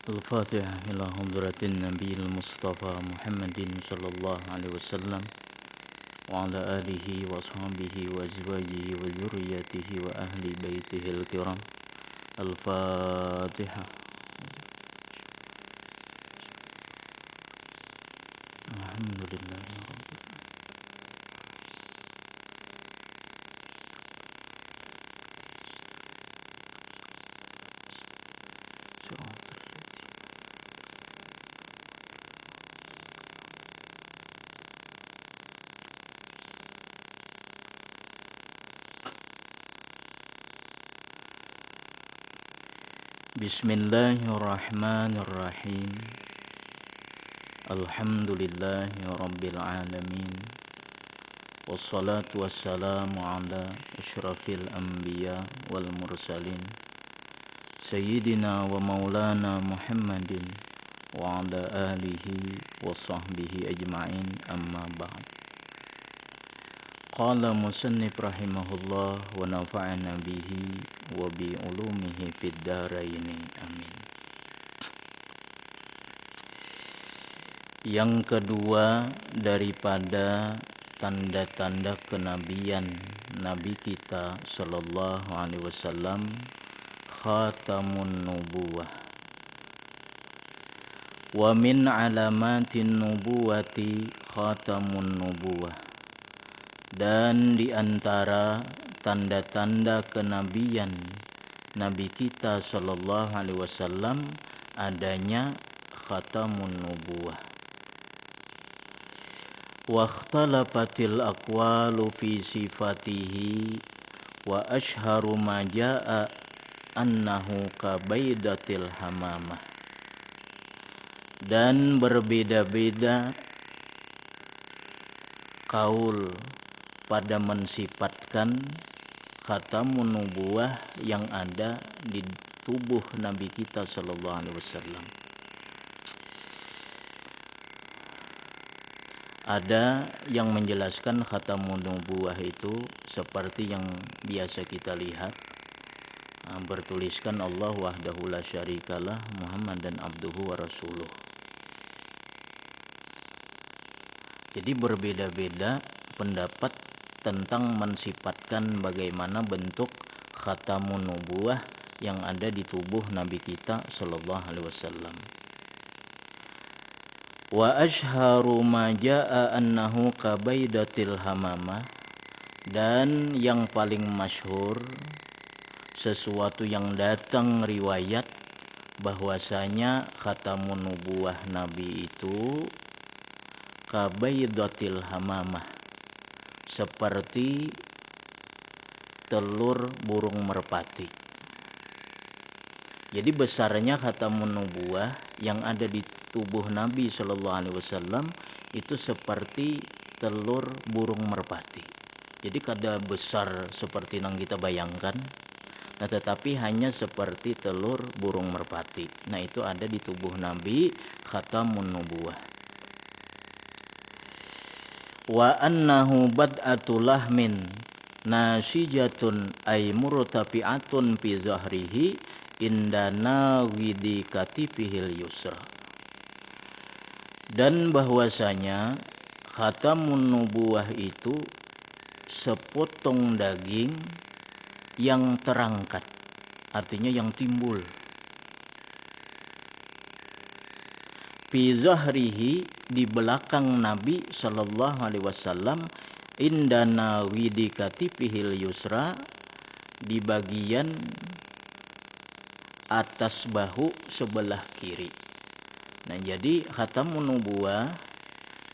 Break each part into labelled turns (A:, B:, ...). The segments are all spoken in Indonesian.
A: الفاتحة إلى حضرة النبي المصطفى محمد صلى الله عليه وسلم وعلى آله وأصحابه وأزواجه وذريته وأهل بيته الكرام. الفاتحة. الحمد لله Bismillahirrahmanirrahim. Alhamdulillahi rabbil alamin. Wassalatu wassalamu ala asyrafil anbiya wal mursalin Sayyidina wa maulana Muhammadin wa ala alihi wa sahbihi ajma'in, amma ba'd. Qala musannif rahimahullah wa nafa'ana bihi wa bi ulumihi fid dharaini, amin. Yang kedua daripada tanda-tanda kenabian Nabi kita sallallahu alaihi wasallam, khatamun nubuwah. Wa min alamatin nubuwati khatamun nubuwah. Dan di antara tanda-tanda kenabian Nabi kita sallallahu alaihi wasallam adanya khatamun nubuwah. Wa ikhtalafatil aqwalu fi sifatihi wa ashharu ma jaa annahu kabaidatil hamamah. Dan berbeda-beda kaul pada mensifatkan khatamun nubuwah yang ada di tubuh Nabi kita sallallahu alaihi wasallam. Ada yang menjelaskan khatamun nubuwah itu seperti yang biasa kita lihat, bertuliskan Allah wahdahu la syarikalah Muhammadan abduhu wa rasuluh. Jadi berbeda-beda pendapat tentang mensifatkan bagaimana bentuk khatamun nubuwah yang ada di tubuh Nabi kita sallallahu alaihi wasallam. Wa ashharu ma jaa annahu kabaidatil hamamah. Dan yang paling masyhur, sesuatu yang datang riwayat bahwasanya khatamun nubuwah Nabi itu kabaidatil hamamah, seperti telur burung merpati. Jadi besarnya khatamun nubuwah yang ada di tubuh Nabi sallallahu alaihi wasallam itu seperti telur burung merpati. Jadi kada besar seperti yang kita bayangkan, nah tetapi hanya seperti telur burung merpati. Nah itu ada di tubuh Nabi khatamun nubuwah. Wa annahu bad'atul lahmin nasijatun ay murtafi'atun fi zahrihi indana widi katifihil yusra. Dan bahwasanya khatamun nubuwah itu sepotong daging yang terangkat, artinya yang timbul, fi zahrihi, di belakang Nabi sallallahu alaihi wasallam, indana widi katifihil yusra, di bagian atas bahu sebelah kiri. Nah jadi khatamun nubuwah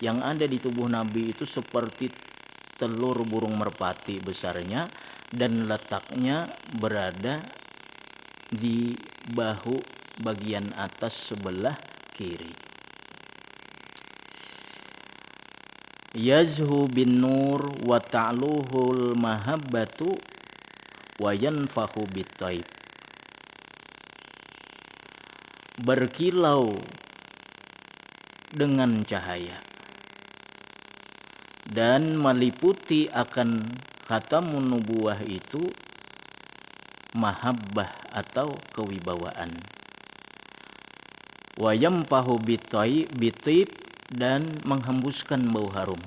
A: yang ada di tubuh Nabi itu seperti telur burung merpati besarnya, dan letaknya berada di bahu bagian atas sebelah kiri. Yazhu bin nur wa ta'luhul mahabbatu wa yanfahu bitaib. Berkilau dengan cahaya dan meliputi akan khatamun nubuwah itu mahabbah atau kewibawaan. wa yampahu bitib, dan menghembuskan bau harum.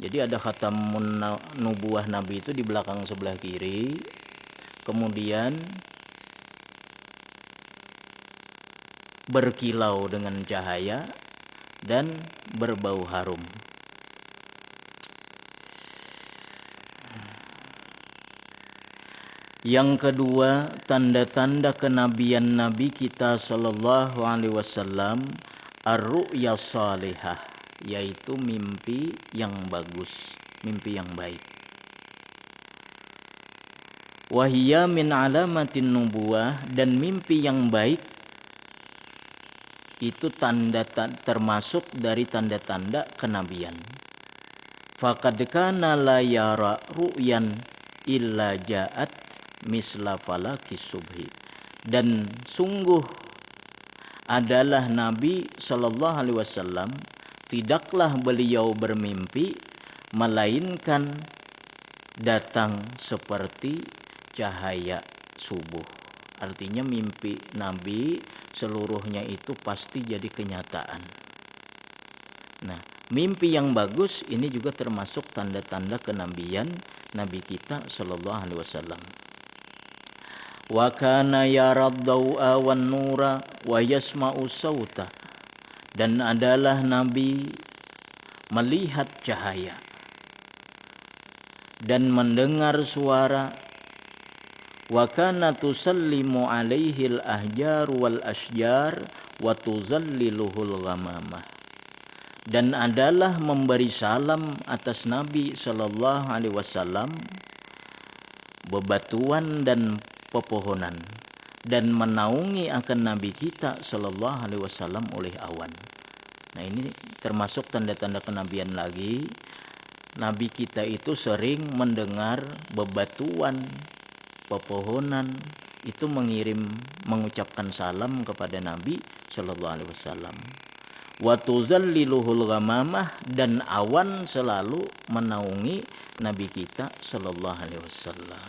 A: Jadi ada khatamun nubuwah Nabi itu di belakang sebelah kiri, kemudian berkilau dengan cahaya dan berbau harum. Yang kedua, tanda-tanda kenabian Nabi kita sallallahu alaihi wasallam ar-ru'ya salihah, yaitu mimpi yang bagus, mimpi yang baik. Wahiyya min alamatin nubuwah, dan mimpi yang baik itu termasuk dari tanda-tanda kenabian. Faqad kana la yara ru'yan illa ja'at misla falaki subhi, dan sungguh adalah Nabi sallallahu alaihi wasallam tidaklah beliau bermimpi melainkan datang seperti cahaya subuh. Artinya mimpi Nabi seluruhnya itu pasti jadi kenyataan. Nah, mimpi yang bagus ini juga termasuk tanda-tanda kenabian Nabi kita sallallahu alaihi wasallam. Wa kana yarad dawa wan nura wa yasma'u sauta, dan adalah Nabi melihat cahaya dan mendengar suara. Wa kana tusallimu alaihi al-ahjar wal asjar wa tuzalliluhul ghamamah, dan adalah memberi salam atas Nabi sallallahu alaihi wasallam bebatuan dan pepohonan, dan menaungi akan Nabi kita sallallahu alaihi wasallam oleh awan. Nah, ini termasuk tanda-tanda kenabian lagi. Nabi kita itu sering mendengar bebatuan, pepohonan itu mengucapkan salam kepada Nabi sallallahu alaihi wasallam. Wa tuzalliluhul ghamamah, dan awan selalu menaungi Nabi kita sallallahu alaihi wasallam.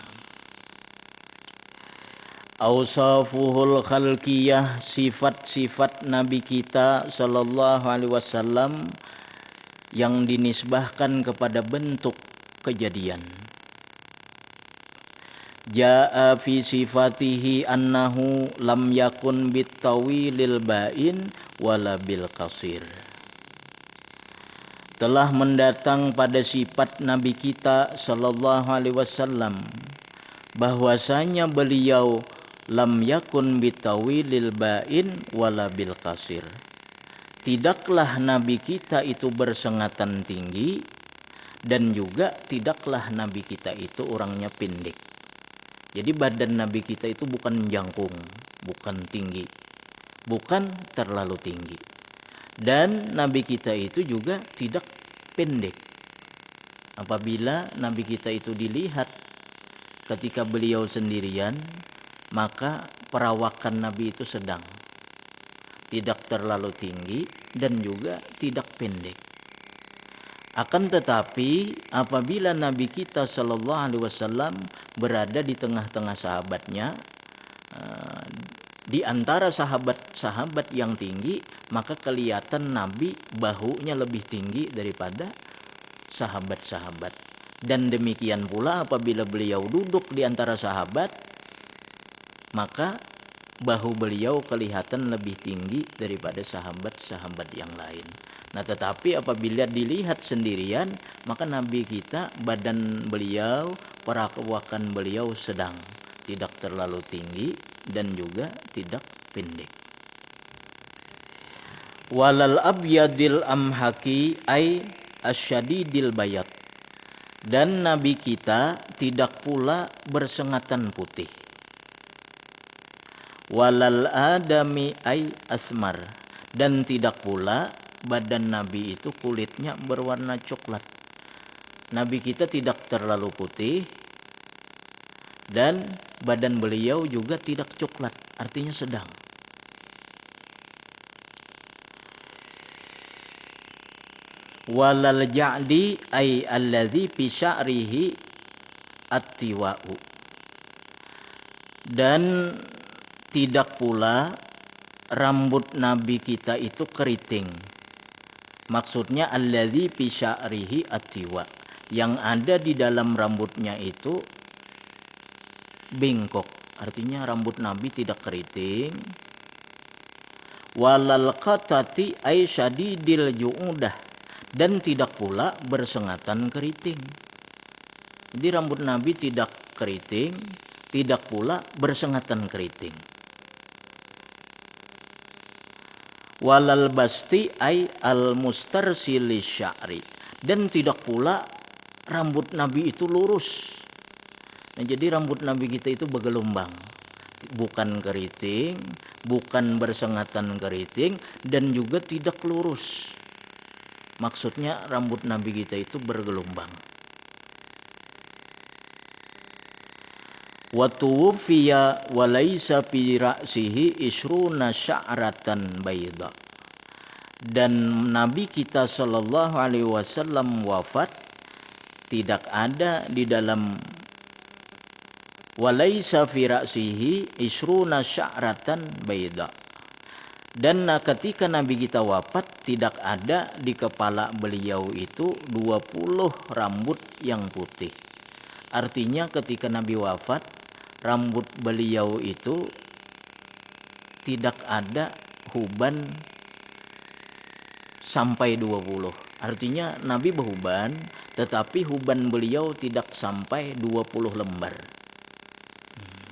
A: Ausafuhul khalqiyah, sifat-sifat Nabi kita sallallahu alaihi wasallam yang dinisbahkan kepada bentuk kejadian. Jaa fi sifatihi annahu lam yakun bitawilil ba'in wala bil qasir. Telah mendatang pada sifat Nabi kita sallallahu alaihi wasallam bahwasanya beliau lam yakun bitawilil ba'in wala bil qasir. Tidaklah Nabi kita itu bersengatan tinggi, dan juga tidaklah Nabi kita itu orangnya pendek. Jadi badan Nabi kita itu bukan jangkung, bukan tinggi, bukan terlalu tinggi. Dan Nabi kita itu juga tidak pendek. Apabila Nabi kita itu dilihat ketika beliau sendirian, maka perawakan Nabi itu sedang, tidak terlalu tinggi dan juga tidak pendek. Akan tetapi apabila Nabi kita sallallahu alaihi wasallam berada di tengah-tengah sahabatnya, di antara sahabat-sahabat yang tinggi, maka kelihatan Nabi bahunya lebih tinggi daripada sahabat-sahabat. Dan demikian pula apabila beliau duduk di antara sahabat, maka bahu beliau kelihatan lebih tinggi daripada sahabat-sahabat yang lain. Nah, tetapi apabila dilihat sendirian, maka Nabi kita, badan beliau, perawakan beliau sedang, tidak terlalu tinggi dan juga tidak pendek. Walal abyadil amhaki ay asyadidil bayat, dan Nabi kita tidak pula bersengatan putih. Walal adami ay asmar, dan tidak pula badan Nabi itu kulitnya berwarna coklat. Nabi kita tidak terlalu putih dan badan beliau juga tidak coklat, artinya sedang. Walal ja'di ay alladhi fi sya'rihi at-tiwa'u, dan tidak pula rambut Nabi kita itu keriting. Maksudnya alladzi fi sya'rihi atiwa, yang ada di dalam rambutnya itu bengkok. Artinya rambut Nabi tidak keriting. Walal qatati ay syadidil ju'udah, dan tidak pula bersengatan keriting. Jadi rambut Nabi tidak keriting, tidak pula bersengatan keriting. Walal basti ay al mustarsilis sya'ri, dan tidak pula rambut Nabi itu lurus. Nah, jadi rambut Nabi kita itu bergelombang, bukan keriting, bukan bersengatan keriting, dan juga tidak lurus. Maksudnya rambut Nabi kita itu bergelombang. Wa tuwfiya wa laisa fi ra'sihi isruna sya'ratan bayda. Dan Nabi kita sallallahu alaihi wasallam wafat, tidak ada di dalam wa laisa fi ra'sihi isruna sya'ratan bayda. Dan ketika Nabi kita wafat, tidak ada di kepala beliau itu 20 rambut yang putih. Artinya ketika Nabi wafat, rambut beliau itu tidak ada huban sampai 20. Artinya Nabi berhuban, tetapi huban beliau tidak sampai 20 lembar.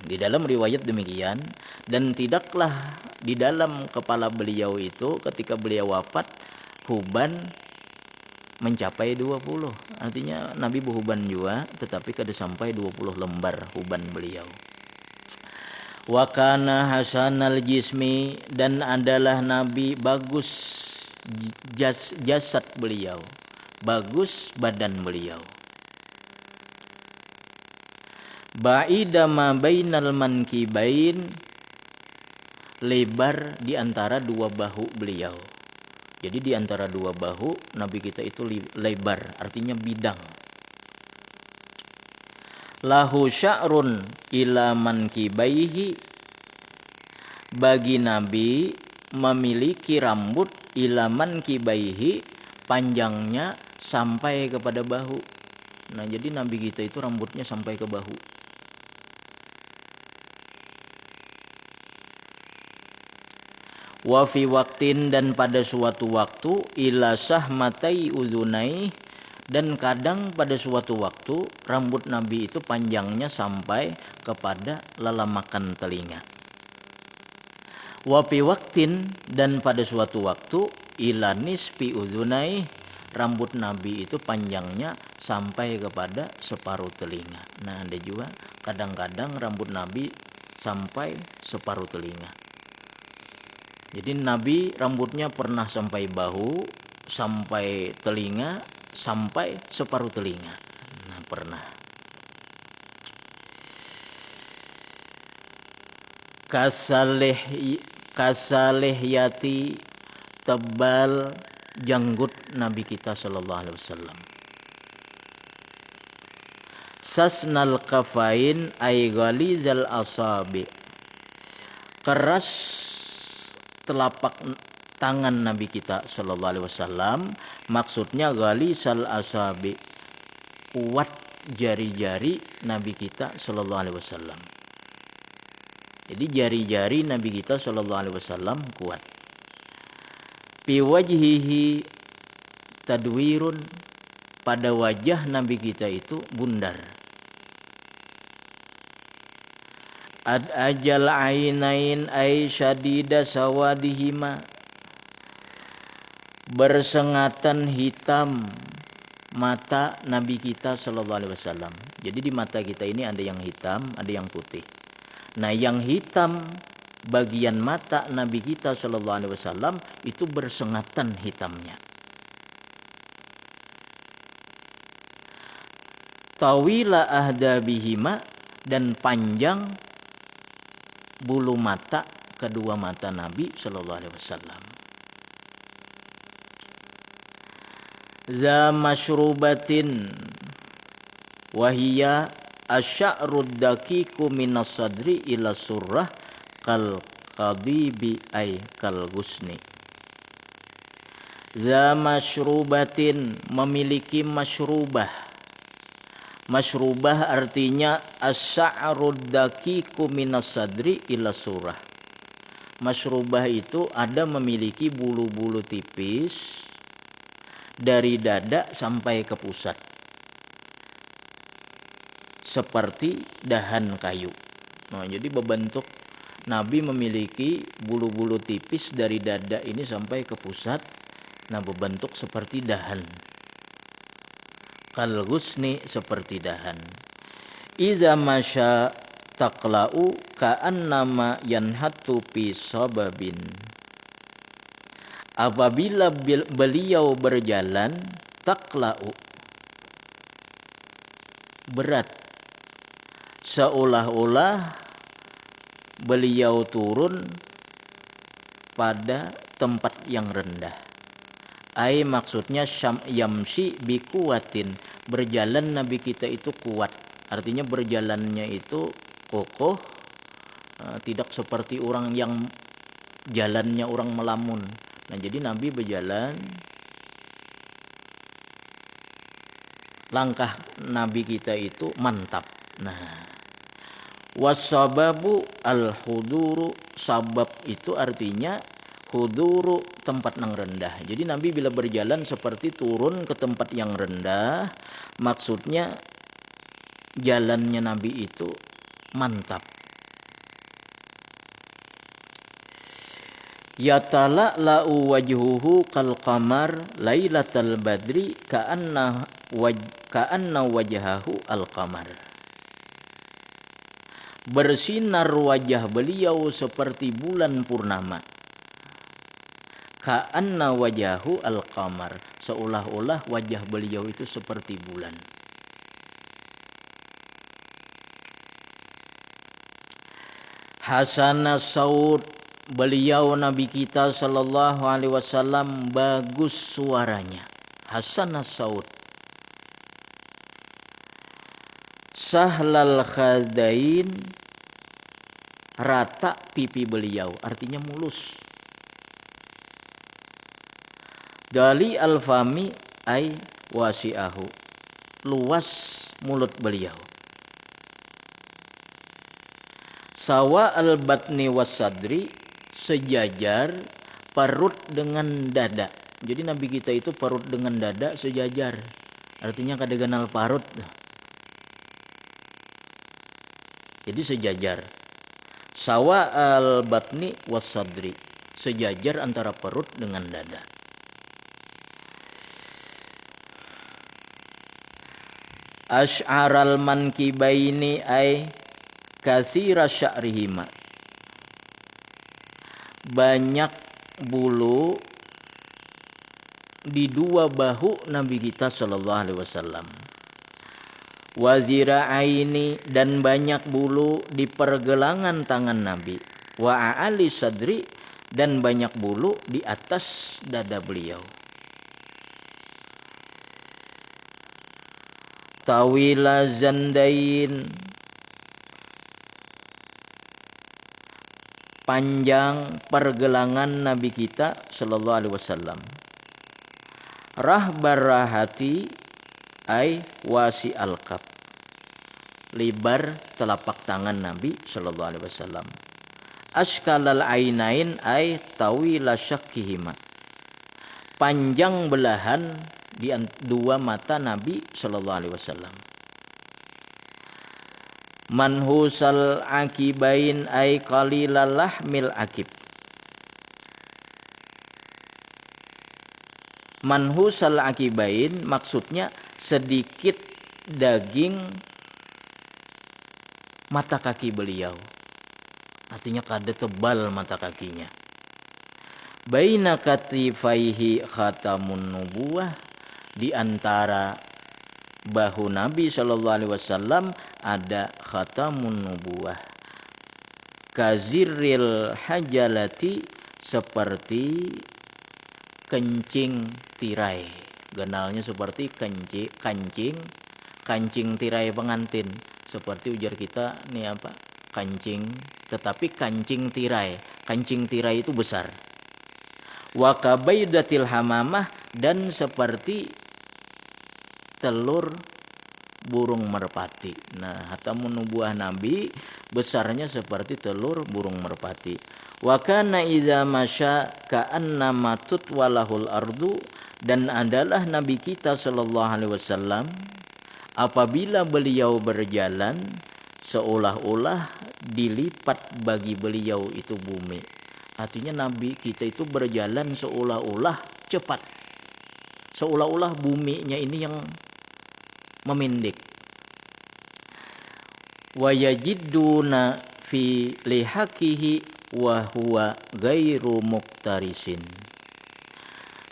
A: Di dalam riwayat demikian, dan tidaklah di dalam kepala beliau itu ketika beliau wafat huban mencapai 20. Artinya Nabi berhuban juga, tetapi kada sampai 20 lembar huban beliau. Wa kana hasanal jismi, dan adalah Nabi bagus jasad beliau, bagus badan beliau. Ba'ida ma bainal mankibain, lebar di antara dua bahu beliau. Jadi di antara dua bahu Nabi kita itu lebar, artinya bidang. Lahu sya'run ila mankibaihi, bagi Nabi memiliki rambut ila mankibaihi, panjangnya sampai kepada bahu. Nah, jadi Nabi kita itu rambutnya sampai ke bahu. Wa fi waqtin, dan pada suatu waktu ila sahmatai uzunai, dan kadang pada suatu waktu rambut Nabi itu panjangnya sampai kepada lelamakan telinga. Wa fi waqtin, dan pada suatu waktu ila nisfi uzunai, rambut Nabi itu panjangnya sampai kepada separuh telinga. Nah, ada juga kadang-kadang rambut Nabi sampai separuh telinga. Jadi Nabi rambutnya pernah sampai bahu, sampai telinga, sampai separuh telinga. Nah, pernah. Kasalihyati, tebal janggut Nabi kita sallallahu alaihi wasallam. Sasnal kafain ay ghalizal asabi, keras telapak tangan Nabi kita sallallahu alaihi wasallam. Maksudnya ghalizal asabi, kuat jari-jari Nabi kita sallallahu alaihi wasallam. Jadi jari-jari Nabi kita sallallahu alaihi wasallam kuat. Fi wajhihi tadwirun, pada wajah Nabi kita itu bundar. Ad ajal ainain ay syadida sawadihima, bersengatan hitam mata Nabi kita sallallahu alaihi wasallam. Jadi di mata kita ini ada yang hitam, ada yang putih. Nah, yang hitam bagian mata Nabi kita sallallahu alaihi wasallam itu bersengatan hitamnya. Tawila ahdabihima, dan panjang bulu mata kedua mata Nabi sallallahu alaihi wasallam. Za masyrubatin wahiyya asy'arud daqiqu minas sadri ila surrah kal qadibi ay kal gusni. Za masyrubatin, memiliki masyrubah. Masyrubah artinya as-sa'rud daqiqu minas sadri ila surah. Masyrubah itu ada memiliki bulu-bulu tipis dari dada sampai ke pusat, seperti dahan kayu. Nah, jadi berbentuk Nabi memiliki bulu-bulu tipis dari dada ini sampai ke pusat. Nah, berbentuk seperti dahan. Kal ghusni, seperti dahan. Idza masya taqla'u ka'annama yanhatu fi sababin. Apabila beliau berjalan, taqla'u, berat, seolah-olah beliau turun pada tempat yang rendah. Ai maksudnya yamsi bikuwatin, berjalan Nabi kita itu kuat. Artinya berjalannya itu kokoh, tidak seperti orang yang jalannya orang melamun. Nah, jadi Nabi berjalan, langkah Nabi kita itu mantap. Nah, wasababu al-huduru, sabab itu artinya huduru, tempat yang rendah. Jadi Nabi bila berjalan seperti turun ke tempat yang rendah, maksudnya jalannya Nabi itu mantap. Yatala'la'u wajhuhu kal qamar lailatal badri ka'anna wajhahu al qamar. Bersinar wajah beliau seperti bulan purnama. Ka'anna wajahu al qamar, seolah-olah wajah beliau itu seperti bulan. Hasana saud, beliau Nabi kita sallallahu alaihi wasallam bagus suaranya. Hasana saud. Sahlal khadain, rata pipi beliau, artinya mulus. Dali al-fami ay wasi'ahu, luas mulut beliau. Sawa al-batni was-sadri, sejajar perut dengan dada. Jadi Nabi kita itu perut dengan dada sejajar. Artinya kada kenal parut. Jadi sejajar. Sawa al-batni was-sadri, sejajar antara perut dengan dada. Asy'aral mankibaini ay kasira sya'rihima, banyak bulu di dua bahu Nabi kita sallallahu alaihi wasallam. Wazira'aini, dan banyak bulu di pergelangan tangan Nabi. Wa a'ali sadri, dan banyak bulu di atas dada beliau. Tawila zandain, panjang pergelangan Nabi kita sallallahu alaihi wasallam. Rahbar rahati ay wasi al-kaf, lebar telapak tangan Nabi sallallahu alaihi wasallam. Askalal ainain ay tawila syakkihima, panjang belahan di dua mata Nabi sallallahu alaihi wasallam. Manhusal akibain ay qalilal lahmil akib, manhusal akibain maksudnya sedikit daging mata kaki beliau, artinya kada tebal mata kakinya. Baina katifaihi khatamun nubuwah, di antara bahu Nabi sallallahu alaihi wasallam ada khatamun nubuwah. Kazirril hajalati, seperti kencing tirai, genalnya seperti kancing tirai pengantin, seperti ujar kita nih apa, kancing, tetapi kancing tirai. kancing tirai itu besar. Wa kabaidatil hamamah, dan seperti telur burung merpati. Nah, hatamun nubuah Nabi besarnya seperti telur burung merpati. Wa kana idza masya ka'annama tutwalahul ardu, dan adalah Nabi kita sallallahu alaihi wasallam apabila beliau berjalan seolah-olah dilipat bagi beliau itu bumi. Artinya Nabi kita itu berjalan seolah-olah cepat. Seolah-olah buminya ini yang memendek. Wa yajidduna fi lihakihi wa huwa ghairu muktarisin.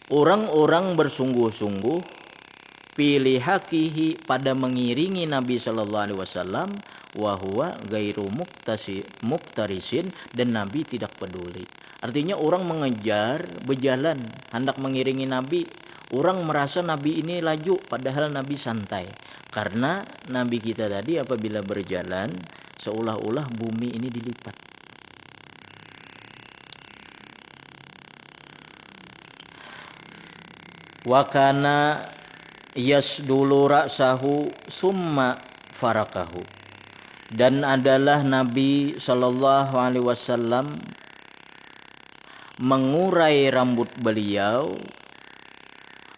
A: Orang-orang bersungguh-sungguh pilih hakihi pada mengiringi Nabi sallallahu alaihi wasallam, wa huwa ghairu muktarisin, dan Nabi tidak peduli. Artinya orang mengejar, berjalan hendak mengiringi Nabi, orang merasa Nabi ini laju padahal Nabi santai. Karena Nabi kita tadi apabila berjalan seolah-olah bumi ini dilipat. Wa kana yasdulu ra'sahu summa farakahu, dan adalah Nabi sallallahu alaihi wasallam mengurai rambut beliau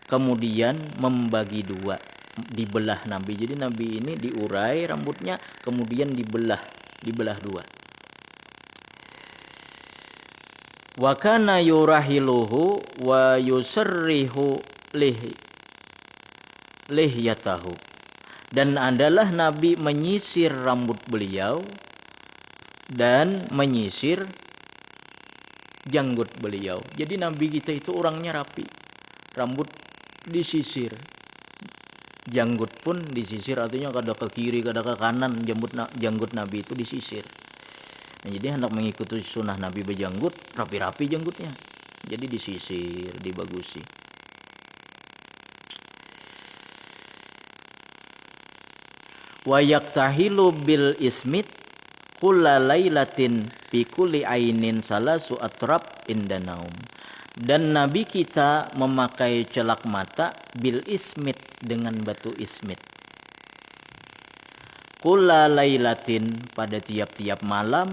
A: kemudian membagi dua, dibelah Nabi. Jadi Nabi ini diurai rambutnya kemudian dibelah dua. Wa kana yurahiluhu wa yusarrihu lihyatahu, dan adalah Nabi menyisir rambut beliau dan menyisir janggut beliau. Jadi Nabi kita itu orangnya rapi, rambut disisir, janggut pun disisir, artinya kada ke kiri kada ke kanan, janggut Nabi itu disisir. Nah, jadi hendak mengikuti sunnah Nabi berjanggut, rapi-rapi janggutnya, jadi disisir, dibagusi. Wa yaktahilu bil ismit kulla lailatin fi kulli ainin salasu atrab inda naum, dan Nabi kita memakai celak mata bil ismit, dengan batu ismit. Kulla lailatin, pada tiap-tiap malam,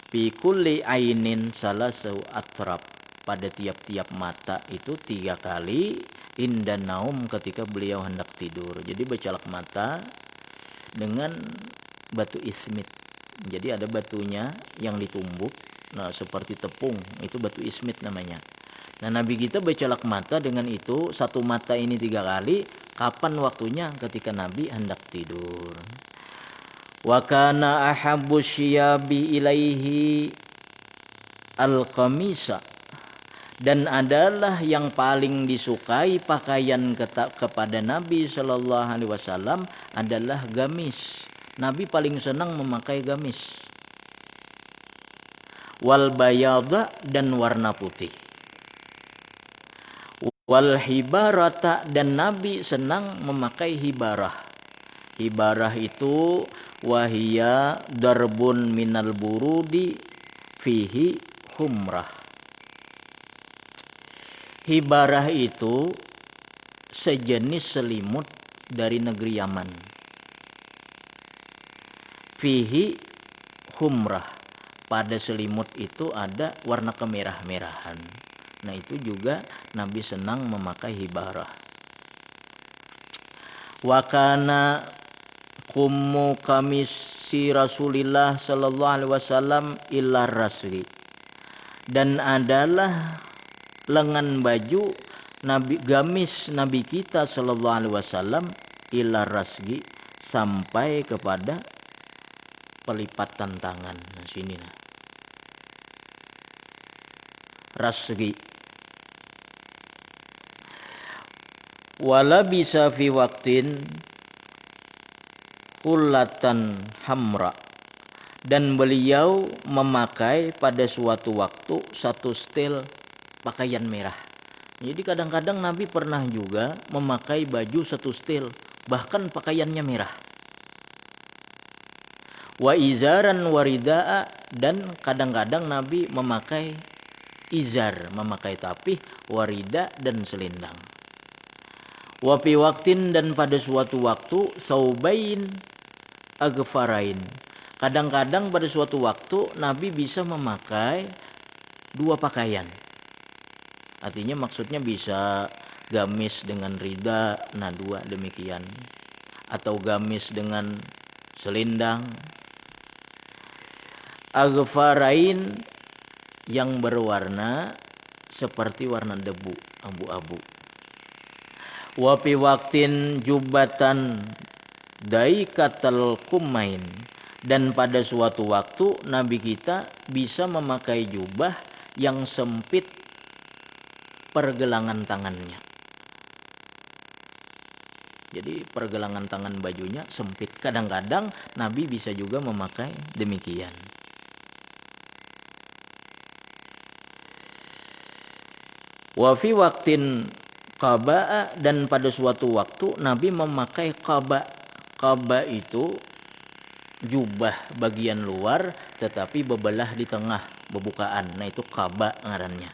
A: fi kulli ainin salasu atrab, pada tiap-tiap mata itu 3 kali, inda naum, ketika beliau hendak tidur. Jadi bercelak mata dengan batu ismit. Jadi ada batunya yang ditumbuk, nah seperti tepung, itu batu ismit namanya. Nah Nabi kita bercelak mata dengan itu, satu mata ini 3 kali. Kapan waktunya? Ketika Nabi hendak tidur. Wa kana ahabbu syiyabi ilaihi al-qamisa, dan adalah yang paling disukai pakaian kepada Nabi sallallahu alaihi wasallam adalah gamis. Nabi paling senang memakai gamis. Wal bayada, dan warna putih. Wal hibarata, dan Nabi senang memakai hibarah. Hibarah itu wahia darbun minal burudi fihi humrah. Hibarah itu sejenis selimut dari negeri Yaman. Fihi humrah, pada selimut itu ada warna kemerah-merahan. Nah itu juga Nabi senang memakai hibarah. Wa kana kummu kamisi Rasulillah sallallahu alaihi wasallam illa rasli, dan adalah lengan baju Nabi, gamis Nabi kita sallallahu alaihi wasallam ila rasgi, sampai kepada pelipatan tangan. Nah sini nah. Rasgi. Wala bisa fi waqtin hullatan hamra, dan beliau memakai pada suatu waktu satu setel pakaian merah. Jadi kadang-kadang Nabi pernah juga memakai baju satu setel, bahkan pakaiannya merah. Wa izaran waridaa, dan kadang-kadang Nabi memakai izar, memakai tapih, warida dan selendang. Wa fi waqtin, dan pada suatu waktu, saubain agfarain. Kadang-kadang pada suatu waktu Nabi bisa memakai dua pakaian. Artinya maksudnya bisa gamis dengan rida, nah dua demikian. Atau gamis dengan selendang. Agfarain yang berwarna seperti warna debu, abu-abu. Wa fi waqtin jubbatan daikatal kumain, dan pada suatu waktu Nabi kita bisa memakai jubah yang sempit pergelangan tangannya. Jadi pergelangan tangan bajunya sempit. Kadang-kadang Nabi bisa juga memakai demikian. Wa fi waqtin qaba, dan pada suatu waktu Nabi memakai qaba. Qaba itu jubah bagian luar tetapi bebelah di tengah, bebukaan. Nah itu qaba ngarannya.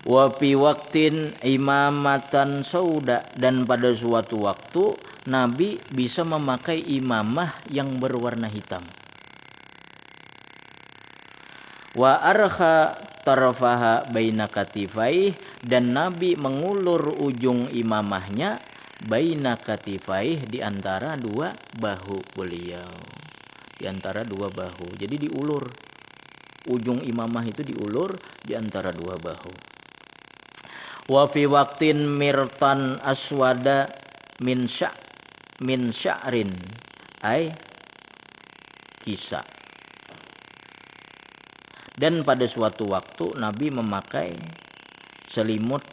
A: Wa fi waqtin imamatan sauda, dan pada suatu waktu Nabi bisa memakai imamah yang berwarna hitam. Wa arkha tarfaha baina katifai, dan Nabi mengulur ujung imamahnya baina katifai, di antara dua bahu beliau. Di antara dua bahu. Jadi diulur. Ujung imamah itu diulur di antara dua bahu. Wa fi waqtin mirtan aswada min sya'rin ay kisa. Dan pada suatu waktu Nabi memakai selimut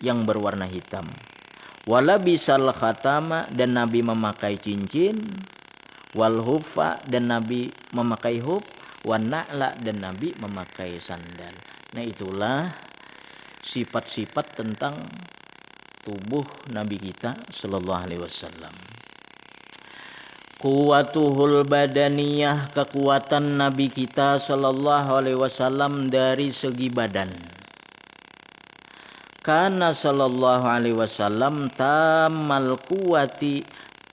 A: yang berwarna hitam. Wala bisal khatama, dan Nabi memakai cincin. Wal hufa, dan Nabi memakai huf. Wan na'la, dan Nabi memakai sandal. Nah itulah sifat-sifat tentang tubuh Nabi kita sallallahu alaihi wasallam. Quwwatuhul badaniyah, kekuatan Nabi kita sallallahu alaihi wasallam dari segi badan. Kana sallallahu alaihi wasallam tamal quwwati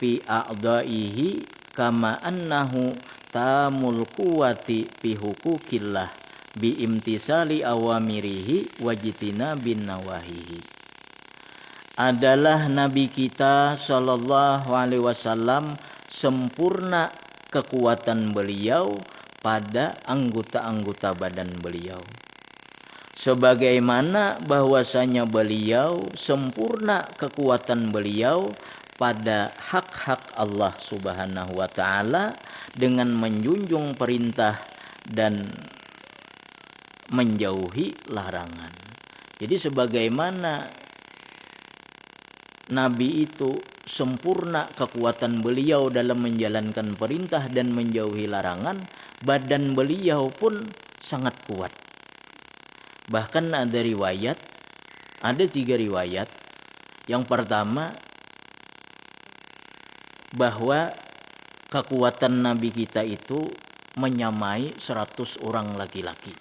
A: fi a'dha'ihi kama annahu tamul quwwati fi hukukillah bi imtisali awamirihi wajitina bin nawahihi. Adalah Nabi kita sallallahu alaihi wasallam sempurna kekuatan beliau pada anggota-anggota badan beliau, sebagaimana bahwasanya beliau sempurna kekuatan beliau pada hak-hak Allah Subhanahu wa taala dengan menjunjung perintah dan menjauhi larangan. Jadi sebagaimana Nabi itu sempurna kekuatan beliau dalam menjalankan perintah dan menjauhi larangan, badan beliau pun sangat kuat. Bahkan ada riwayat, ada 3 riwayat. Yang pertama, bahwa kekuatan Nabi kita itu menyamai 100 orang laki-laki.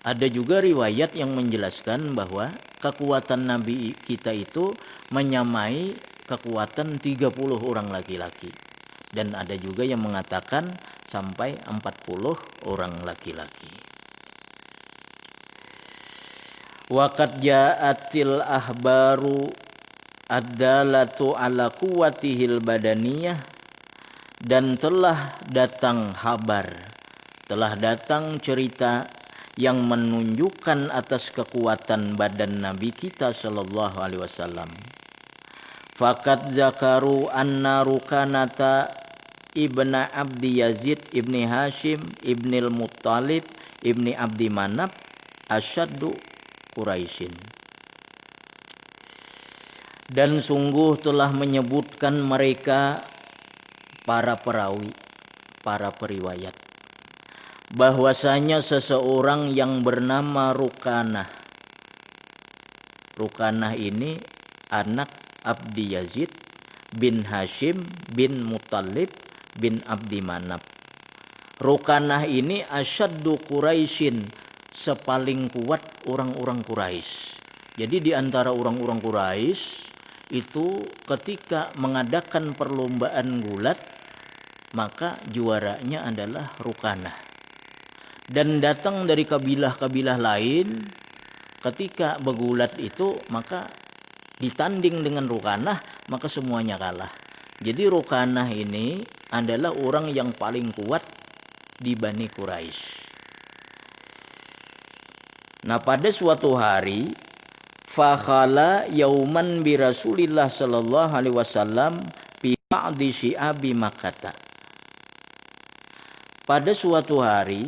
A: Ada juga riwayat yang menjelaskan bahwa kekuatan Nabi kita itu menyamai kekuatan 30 orang laki-laki. Dan ada juga yang mengatakan sampai 40 orang laki-laki. Waqad ja'atil ahbaru ad-dalatu ala quwwatihil badaniyah, dan telah datang kabar, telah datang cerita yang menunjukkan atas kekuatan badan Nabi kita sallallahu alaihi wasallam. Faqad zakaru anna Rukanata ibna Abdi Yazid ibni Hashim ibnil Muttalib ibni Abdi Manaf asyaddu Quraisyin. Dan sungguh telah menyebutkan mereka para perawi, para periwayat, bahwasanya seseorang yang bernama Rukanah. Rukanah ini anak Abdi Yazid bin Hashim bin Muttalib bin Abdi Manaf. Rukanah ini asyaddu Quraisyin, sepaling kuat orang-orang Quraisy. Jadi di antara orang-orang Quraisy itu ketika mengadakan perlombaan gulat, maka juaranya adalah Rukanah. Dan datang dari kabilah-kabilah lain, ketika begulat itu maka ditanding dengan Rukanah, maka semuanya kalah. Jadi Rukanah ini adalah orang yang paling kuat di Bani Quraisy. Nah, pada suatu hari fakhala yauman bi Rasulillah sallallahu alaihi wasallam fi ba'di syi'abi Makkah. Pada suatu hari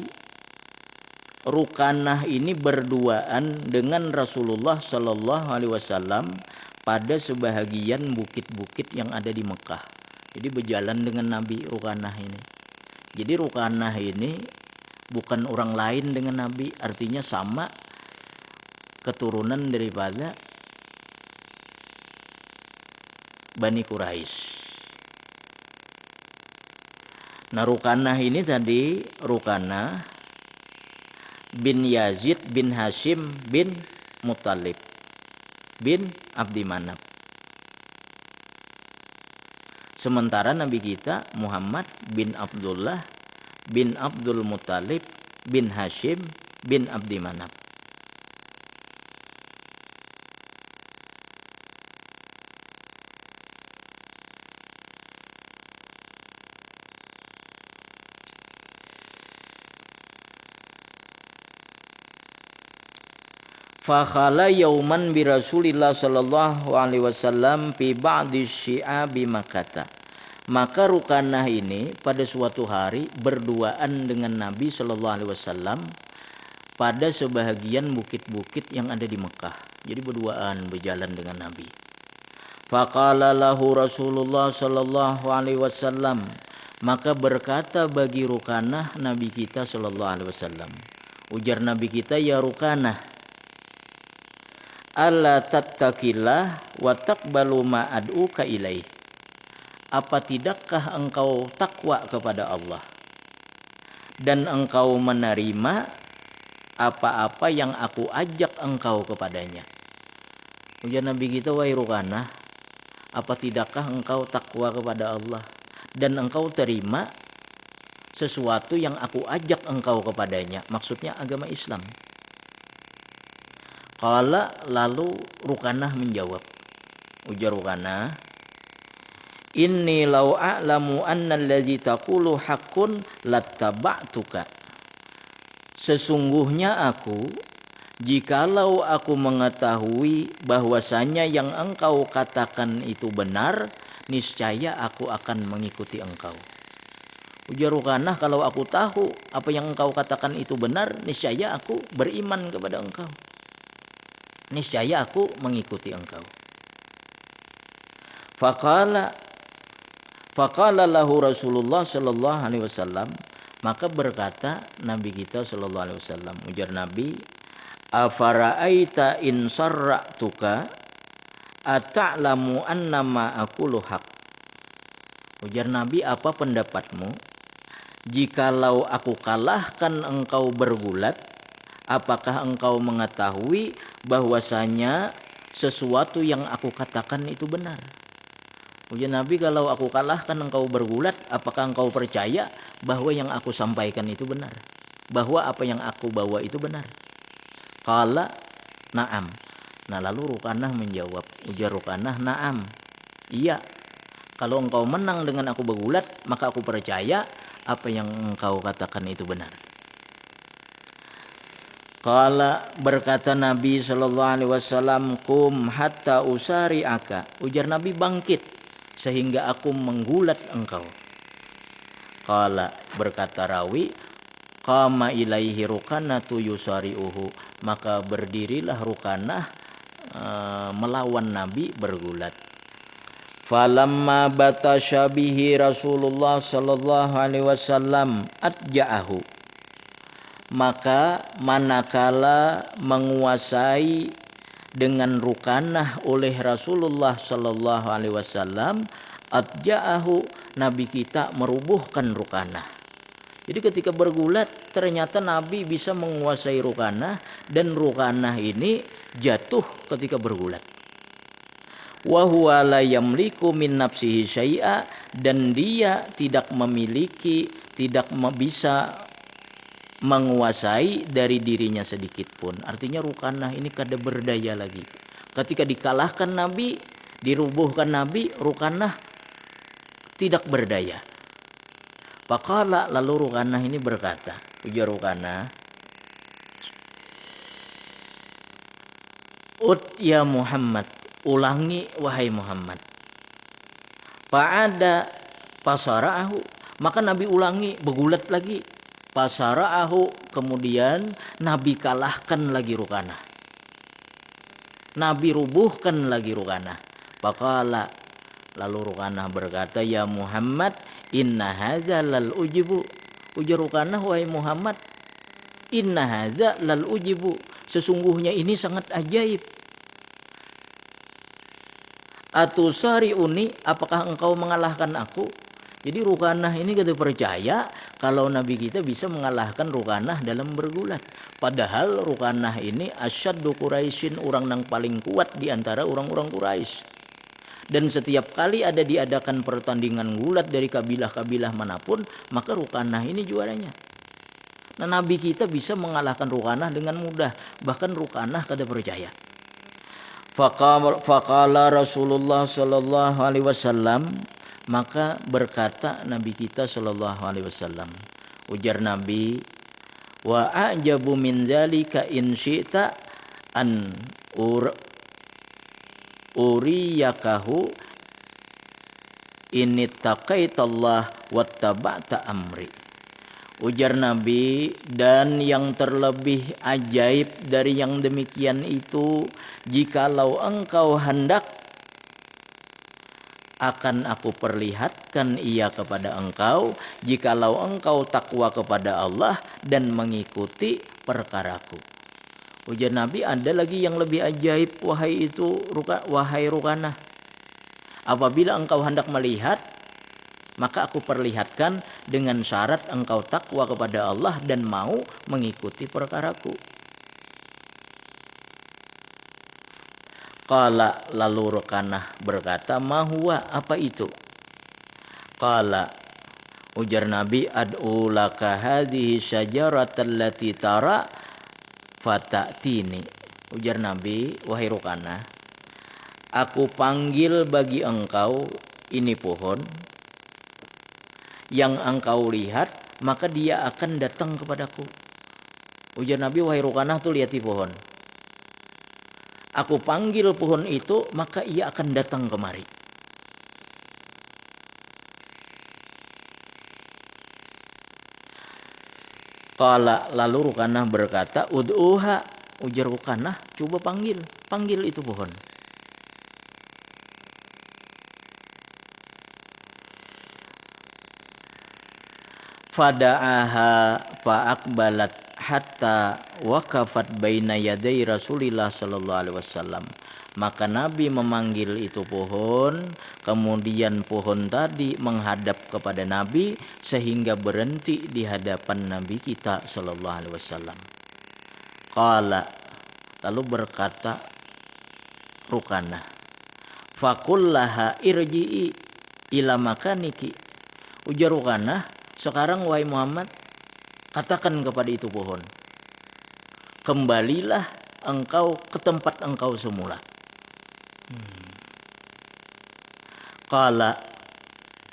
A: Rukanah ini berduaan dengan Rasulullah sallallahu alaihi wasallam pada sebahagian bukit-bukit yang ada di Mekah. Jadi berjalan dengan Nabi Rukanah ini. Jadi Rukanah ini bukan orang lain dengan Nabi, artinya sama keturunan daripada Bani Quraisy. Nah, Rukanah ini tadi Rukanah bin Yazid bin Hashim bin Muttalib bin Abdi Manaf. Sementara Nabi kita Muhammad bin Abdullah bin Abdul Muttalib bin Hashim bin Abdi Manaf. Fakhala yauman bi Rasulillah sallallahu alaihi wasallam fi ba'di syi'abi Makkah. Maka Rukanah ini pada suatu hari berduaan dengan Nabi sallallahu alaihi wasallam pada sebahagian bukit-bukit yang ada di Mekah. Jadi berduaan berjalan dengan Nabi. Faqala lahu Rasulullah sallallahu alaihi wasallam, maka berkata bagi Rukanah Nabi kita sallallahu alaihi wasallam. Ujar Nabi kita, ya Rukanah, alla tattaqillah wa taqbalu ma ad'uka ilaih. Apa tidakkah engkau takwa kepada Allah dan engkau menerima apa-apa yang aku ajak engkau kepadanya? Ujar Nabi kita, wahai Rukanah, apa tidakkah engkau takwa kepada Allah dan engkau terima sesuatu yang aku ajak engkau kepadanya? Maksudnya agama Islam. Qala, lalu Rukanah menjawab. Ujar Rukanah, inni law a'lamu anna allazi taqulu haqqun lattaba'tuka. Sesungguhnya aku, jikalau aku mengetahui bahwasanya yang engkau katakan itu benar, niscaya aku akan mengikuti engkau. Ujar Rukanah, kalau aku tahu apa yang engkau katakan itu benar, niscaya aku beriman kepada engkau. Niscaya aku mengikuti engkau. Faqala lahu Rasulullah sallallahu alaihi wasallam, maka berkata Nabi kita sallallahu alaihi wasallam, ujar Nabi, afara'aita in sarra'tuka ata'lamu annama aqulu haq. Ujar Nabi, apa pendapatmu jikalau aku kalahkan engkau bergulat? Apakah engkau mengetahui bahwasanya sesuatu yang aku katakan itu benar? Ujar Nabi, kalau aku kalahkan engkau bergulat, apakah engkau percaya bahwa yang aku sampaikan itu benar? Bahwa apa yang aku bawa itu benar? Qala na'am. Nah, lalu Rukanah menjawab. Ujar Rukanah, na'am, iya. Kalau engkau menang dengan aku bergulat, maka aku percaya apa yang engkau katakan itu benar. Qala, berkata Nabi sallallahu alaihi wasallam, qum hatta usari'aka. Ujar Nabi, bangkit sehingga aku menggulat engkau. Qala, berkata rawi, qama ilaihi Rukanatu yusari'uhu. Maka berdirilah Rukanah melawan Nabi bergulat. Falamma batasha bihi Rasulullah sallallahu alaihi wasallam atja'ahu. Maka manakala menguasai dengan Rukanah oleh Rasulullah sallallahu alaihi wasallam, Atja'ahu, Nabi kita merubuhkan Rukanah. Jadi ketika bergulat ternyata Nabi bisa menguasai Rukanah, dan Rukanah ini jatuh ketika bergulat. Wa huwa la yamliku min nafsihi syai'a, dan dia tidak memiliki, tidak bisa menguasai dari dirinya sedikit pun. Artinya Rukanah ini kada berdaya lagi. Ketika dikalahkan Nabi, dirubuhkan Nabi, Rukanah tidak berdaya. Faqala, lalu Rukanah ini berkata, ujar Rukanah, Ud ya Muhammad, ulangi wahai Muhammad. Fa'ada pasara'ahu, maka Nabi ulangi, bergulat lagi. Pasara'ahu, kemudian Nabi kalahkan lagi Rukanah. Nabi rubuhkan lagi Rukanah. Faqala, lalu Rukanah berkata, ya Muhammad, inna hadza lal ujibu. Ujar Rukanah, wahai Muhammad, inna hadza lal ujibu, sesungguhnya ini sangat ajaib. Atusariuni, apakah engkau mengalahkan aku? Jadi Rukanah ini kada percaya kalau Nabi kita bisa mengalahkan Rukanah dalam bergulat. Padahal Rukanah ini asyaddu Quraisyin, orang yang paling kuat di antara orang-orang Quraisy. Dan setiap kali ada diadakan pertandingan gulat dari kabilah-kabilah manapun, maka Rukanah ini juaranya. Nah, Nabi kita bisa mengalahkan Rukanah dengan mudah. Bahkan Rukanah kada percaya. Faqala Rasulullah sallallahu alaihi wasallam, maka berkata Nabi kita sallallahu alaihi wasallam, ujar Nabi, wa ajabu min zalika in syi'ta an uriyakahu inittaqaitallah wattaba'ta amri. Ujar Nabi, dan yang terlebih ajaib dari yang demikian itu, jikalau engkau hendak, akan aku perlihatkan ia kepada engkau, jikalau engkau takwa kepada Allah dan mengikuti perkaraku. Ujar Nabi, ada lagi yang lebih ajaib wahai Rukanah. Apabila engkau hendak melihat, maka aku perlihatkan dengan syarat engkau takwa kepada Allah dan mau mengikuti perkaraku. Qala, lalu Rukanah berkata, ma huwa, apa itu? Qala, ujar Nabi, ad'u laka hadhihi syajaratal lati tara fatatini. Ujar Nabi, wahai Rukanah, aku panggil bagi engkau ini pohon yang engkau lihat, maka dia akan datang kepadaku. Ujar Nabi, wahai Rukanah, tuh lihat di pohon. Aku panggil pohon itu, maka ia akan datang kemari. Qala, lalu Rukanah berkata, ud'uha. Ujar Rukanah, coba panggil itu pohon. Fada'aha fa'akbalat hatta wakafat baina yaday Rasulillah sallallahu alaihi wasallam. Maka Nabi memanggil itu pohon, kemudian pohon tadi menghadap kepada Nabi sehingga berhenti di hadapan Nabi kita sallallahu alaihi wasallam. Qala, lalu berkata Rukanah, faqullaha irji'i ila makaniki. Ujar Rukanah, sekarang wahai Muhammad, katakan kepada itu pohon, kembalilah engkau ke tempat engkau semula. Qala,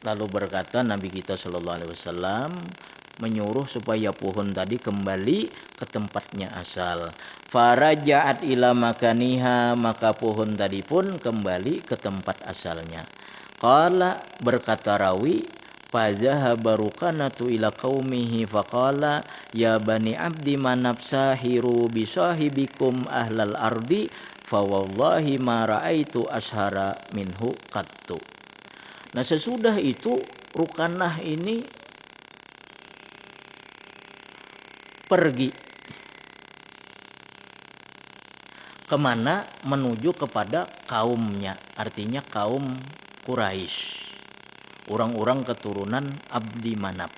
A: lalu berkata Nabi kita sallallahu alaihi wasallam, menyuruh supaya pohon tadi kembali ke tempatnya asal. Faraja'at ila makaniha, maka pohon tadi pun kembali ke tempat asalnya. Qala, berkata rawi, fazahaba Rukanatu ila qaumihi faqala ya bani abdi manabsahiru bisahibikum ahlal ardi fawallahi ma raaitu ashara minhu qattu. Nah, sesudah itu Rukanah ini pergi kemana? Menuju kepada kaumnya, artinya kaum Quraisy. orang-orang keturunan Abdi Manaf.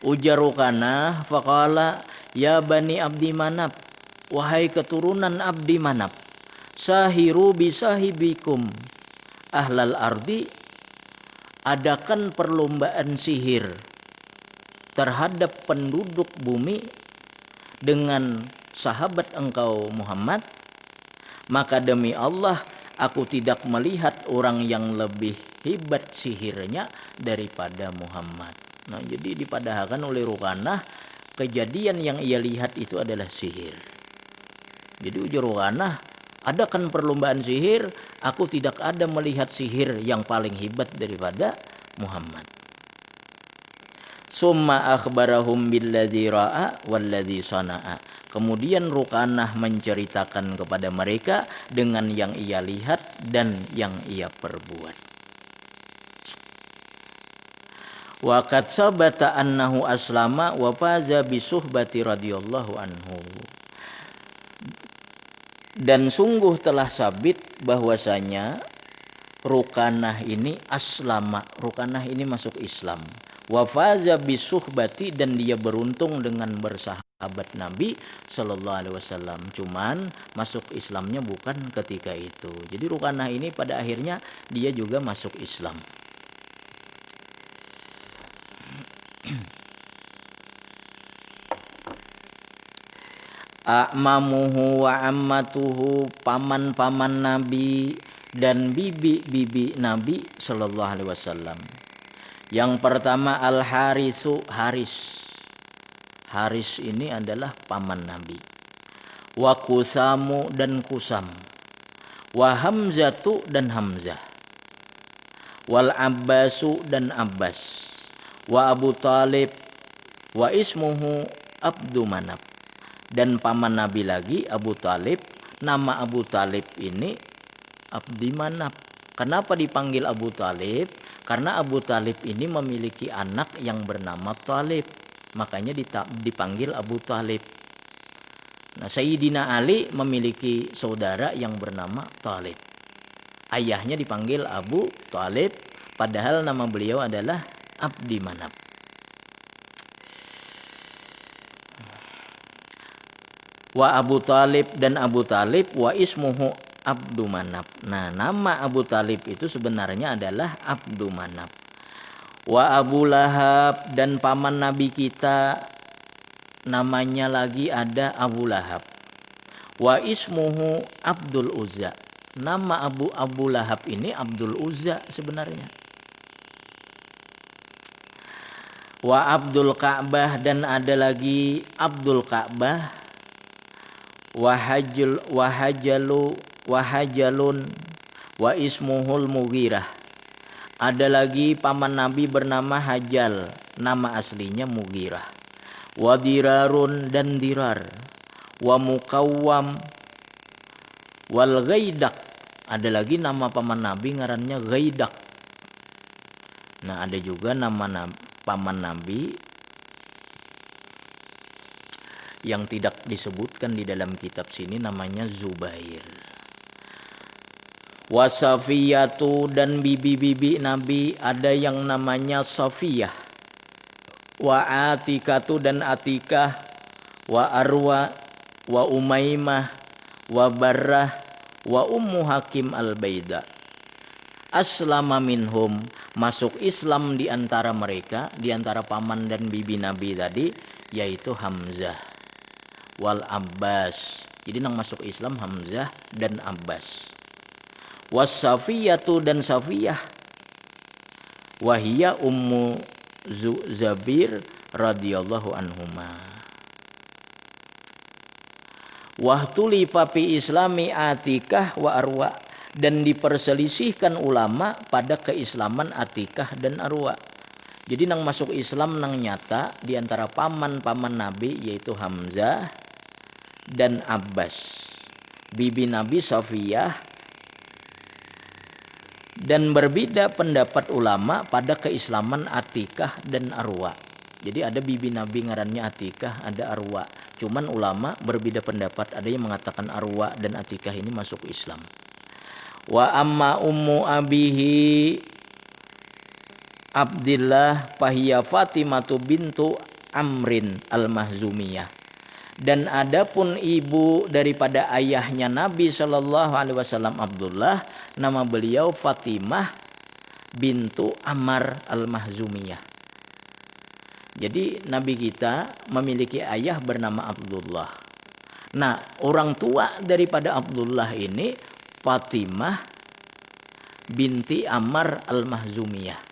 A: Ujar Rukanah faqala ya bani Abdi Manaf, wahai keturunan Abdi Manaf, sahiru bisahibikum ahlal ardi, adakan perlombaan sihir terhadap penduduk bumi dengan sahabat engkau Muhammad, maka demi Allah aku tidak melihat orang yang lebih hebat sihirnya daripada Muhammad. Nah, jadi dipadahkan oleh Rukanah kejadian yang ia lihat itu adalah sihir. Jadi ujar Rukanah, adakan perlombaan sihir, aku tidak ada melihat sihir yang paling hebat daripada Muhammad. Summa akhbarahum billadzi ra'a walladzi sana'a. Kemudian Rukanah menceritakan kepada mereka dengan yang ia lihat dan yang ia perbuat. Wa qad sabata annahu aslama wa faza bi suhbati radhiyallahu anhu. Dan sungguh telah sabit bahwasanya Rukanah ini aslama, Rukanah ini masuk Islam. Wa faza bi suhbati, dan dia beruntung dengan bersahabat Nabi sallallahu alaihi wasallam. Cuman masuk Islamnya bukan ketika itu. Jadi Rukanah ini pada akhirnya dia juga masuk Islam. A'mamuhu wa ammatuhu, paman-paman Nabi dan bibi-bibi Nabi sallallahu alaihi wasallam. Yang pertama Al-Harisu, Haris. Haris ini adalah paman Nabi. Wa Kusamu, dan Kusam. Wa Hamzatu, dan Hamzah. Wal Abbasu, dan Abbas. Wa Abu Talib, wa ismuhu Abdu Manaf. Dan paman Nabi lagi Abu Talib, nama Abu Talib ini Abdi Manaf. Kenapa dipanggil Abu Talib? Karena Abu Talib ini memiliki anak yang bernama Talib, makanya dipanggil Abu Talib. Nah, Sayyidina Ali memiliki saudara yang bernama Talib. Ayahnya dipanggil Abu Talib, padahal nama beliau adalah Abdi Manaf. Wa Abu Talib, dan Abu Talib, wa ismuhu Abdu Manaf. Nah, nama Abu Talib itu sebenarnya adalah Abdu Manaf. Wa Abu Lahab, dan paman Nabi kita namanya lagi ada Abu Lahab. Wa ismuhu Abdul Uzza. Nama Abu Lahab ini Abdul Uzza sebenarnya. Wa Abdul Ka'bah, dan ada lagi Abdul Ka'bah. Wahajalun wa ismuhul Mughirah. Ada lagi paman Nabi bernama Hajal, nama aslinya Mughirah. Wa Dirarun, dan Dirar. Wa Mukawwam wal Ghaidak. Ada lagi nama paman Nabi ngarannya Ghaidak. Nah, ada juga nama paman Nabi yang tidak disebutkan di dalam kitab sini, namanya Zubair. Wa Safiyatu, dan bibi-bibi Nabi ada yang namanya Safiyah. Wa Atikatu, dan Atikah. Wa Arwa, wa Umaymah, wa Barrah, wa Ummu Hakim al-Baida. Aslama minhum, masuk Islam di antara mereka, di antara paman dan bibi Nabi tadi, yaitu Hamzah wal Abbas. Jadi yang masuk Islam Hamzah dan Abbas. Was Safiyatu, dan Safiyah. Wahia Ummu Zabir radhiyallahu anhuma. Wahtuli papi Islami Atikah wa Arwa, dan diperselisihkan ulama pada keislaman Atikah dan Arwa. Jadi nang masuk Islam nang nyata di antara paman-paman Nabi yaitu Hamzah dan Abbas. Bibi Nabi Safiyah, dan berbeda pendapat ulama pada keislaman Atikah dan Arwa. Jadi ada bibi Nabi ngarannya Atikah, ada Arwa. Cuman ulama berbeda pendapat, ada yang mengatakan Arwa dan Atikah ini masuk Islam. Wa amma ummu abihi Abdillah fahiya Fatimatu bintu Amrin al-Mahzumiyah. Dan adapun ibu daripada ayahnya Nabi Shallallahu Alaihi Wasallam Abdullah, nama beliau Fatimah bintu Ammar al-Mahzumiyah. Jadi Nabi kita memiliki ayah bernama Abdullah. Nah, orang tua daripada Abdullah ini Fatimah binti Ammar al-Mahzumiyah.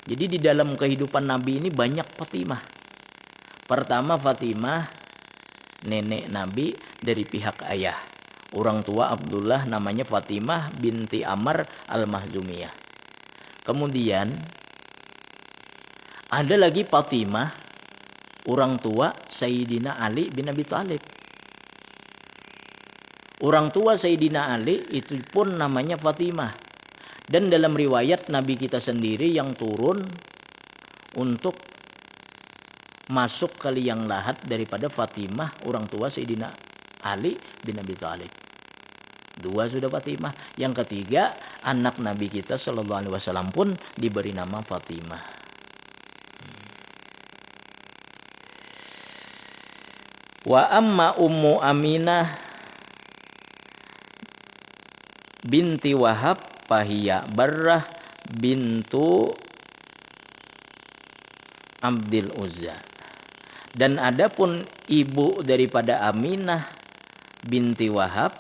A: Jadi di dalam kehidupan Nabi ini banyak Fatimah. Pertama Fatimah, nenek Nabi dari pihak ayah. Orang tua Abdullah namanya Fatimah binti Ammar al-Mahzumiyah. Kemudian ada lagi Fatimah, orang tua Sayyidina Ali bin Abi Thalib. Orang tua Sayyidina Ali itu pun namanya Fatimah. Dan dalam riwayat Nabi kita sendiri yang turun untuk masuk ke liang lahat daripada Fatimah, orang tua Sayyidina Ali bin Abi Thalib. Dua sudah Fatimah. Yang ketiga, anak Nabi kita Shallallahu Alaihi Wasallam pun diberi nama Fatimah. Wa amma Ummu Aminah binti Wahab fahiya Barrah bintu Abdil Uzza. Dan adapun ibu daripada Aminah binti Wahab,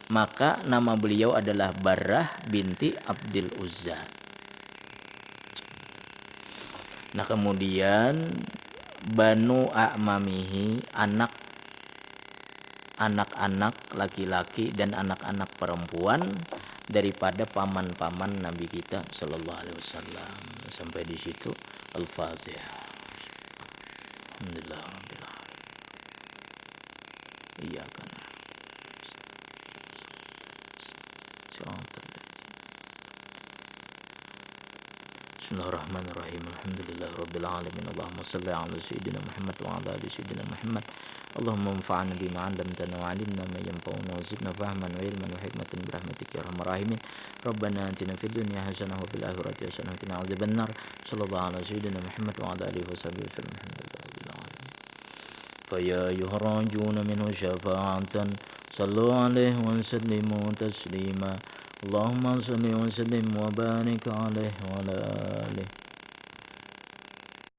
A: maka nama beliau adalah Barrah binti Abdil Uzza. Nah, kemudian Banu A'mamihi, anak-anak laki-laki dan anak-anak perempuan daripada paman-paman Nabi kita Sallallahu Alaihi Wasallam. Sampai di situ Al-Fatihah. Alhamdulillah rabbil alamin. Iyyaka na'budu. Bismillahirrahmanirrahim. Alhamdulillah rabbil alamin. Allahumma shalli ala sayyidina Muhammad wa ala ali sayyidina Muhammad. Allahumma anfa'na bima 'allamtana wa 'allimna ma yanfa'una wa zidna fahman wa ilman wa hikmatan bi rahmatika ya arhamar rahimin. Rabbana atina fid dunya hasanah wa fil akhirati hasanah wa qina adzabannar. Sallallahu ala sayyidina Muhammad wa ala alihi washabihi wasallam. Alhamdulillah rabbil alamin. Fa ya yuhrajuna minhu syafa'atan sallu alaihi wa sallimu taslima. Allahumma salli wa sallim wa barik alaihi wa ala alihi